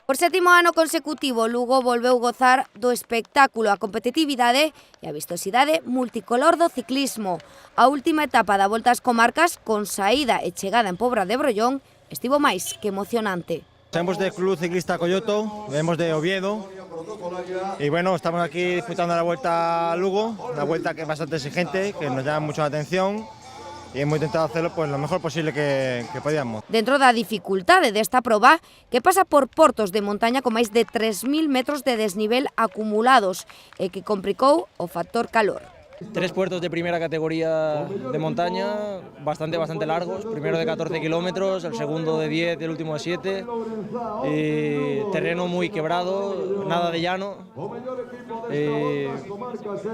Por 7º ano consecutivo, Lugo volveu gozar do espectáculo, a competitividade e a vistosidade multicolor do ciclismo. A última etapa da Volta ás Comarcas, con saída e chegada en Pobra de Brollón, estivo máis que emocionante. Somos del Club Ciclista Coyoto, venimos de Oviedo y bueno, estamos aquí disputando la Vuelta a Lugo, una vuelta que es bastante exigente, que nos llama mucho la atención. Y hemos intentado hacerlo pues, lo mejor posible que podíamos. Dentro da dificultade desta proba, que pasa por portos de montaña con máis de 3.000 metros de desnivel acumulados e que complicou o factor calor. 3 puertos de primera categoría de montaña, bastante largos, primero de 14 kilómetros, el segundo de 10, el último de 7, y terreno muy quebrado, nada de llano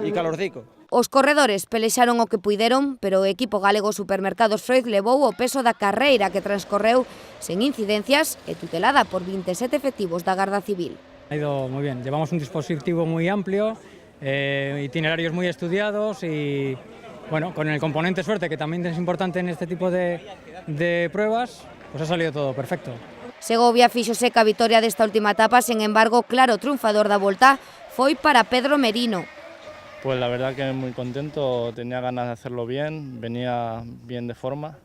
y calorcico. Os corredores pelexaron o que puideron, pero o equipo galego Supermercados Freud levou o peso da carreira que transcorreu sen incidencias e tutelada por 27 efectivos da Garda Civil. Ha ido muy bien, llevamos un dispositivo muy amplio, itinerarios muy estudiados y bueno, con el componente suerte, que también es importante en este tipo de pruebas, pues ha salido todo perfecto. Segovia fixo seca a vitoria desta última etapa, sen embargo, claro triunfador da Volta foi para Pedro Merino. Pues la verdad que muy contento, tenía ganas de hacerlo bien, venía bien de forma,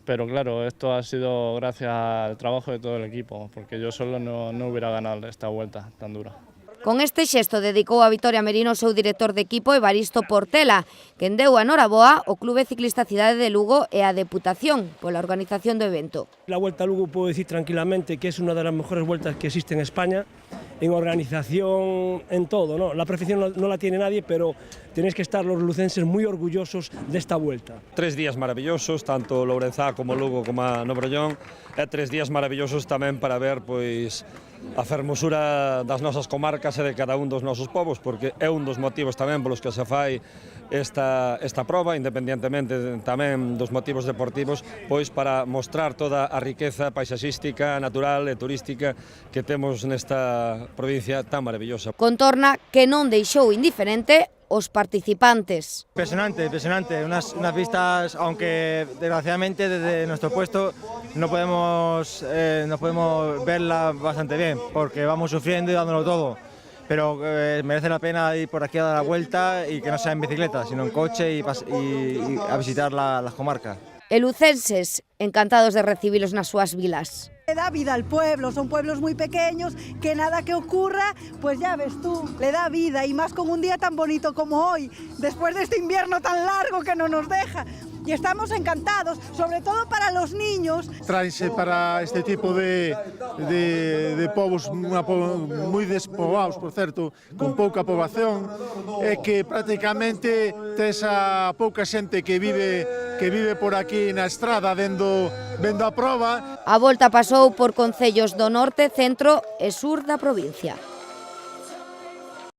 pero claro, esto ha sido gracias al trabajo de todo el equipo, porque yo solo no hubiera ganado esta vuelta tan dura. Con este xesto dedicou a vitoria Merino o seu director de equipo Evaristo Portela, que deu a noraboa ao Clube Ciclista Cidade de Lugo e a Deputación pola organización do evento. La Vuelta a Lugo puedo decir tranquilamente que es una de las mejores vueltas que existe en España, en organización, en todo, ¿no? La perfección no la tiene nadie, pero tenéis que estar los lucenses muy orgullosos de esta vuelta. 3 días maravillosos, tanto Lourenzá como Lugo como a Nobrellón, e 3 días maravillosos tamén para ver pois a fermosura das nosas comarcas e de cada un dos nosos povos, porque é un dos motivos tamén polos que se fai esta proba, independientemente tamén dos motivos deportivos, pois para mostrar toda a riqueza paisaxística, natural e turística que temos nesta provincia tan maravillosa. Contorna que non deixou indiferente os participantes. Impresionante, unas vistas, aunque desgraciadamente desde nuestro puesto no podemos verla bastante bien, porque vamos sufriendo y dándolo todo. Pero merece la pena ir por aquí a dar la vuelta y que no sea en bicicleta, sino en coche y a visitar las comarcas. E lucenses encantados de recibilos nas súas vilas. Le da vida al pueblo, son pueblos muy pequeños, que nada que ocurra, pues ya ves tú, le da vida, y más con un día tan bonito como hoy, después de este invierno tan largo que no nos deja. Y estamos encantados, sobre todo para los niños. Tráense para este tipo de povos moi despoboados, por certo, con pouca poboación, e que prácticamente tes a pouca xente que vive por aquí na estrada vendo a proba. A volta pasou por concellos do norte, centro e sur da provincia.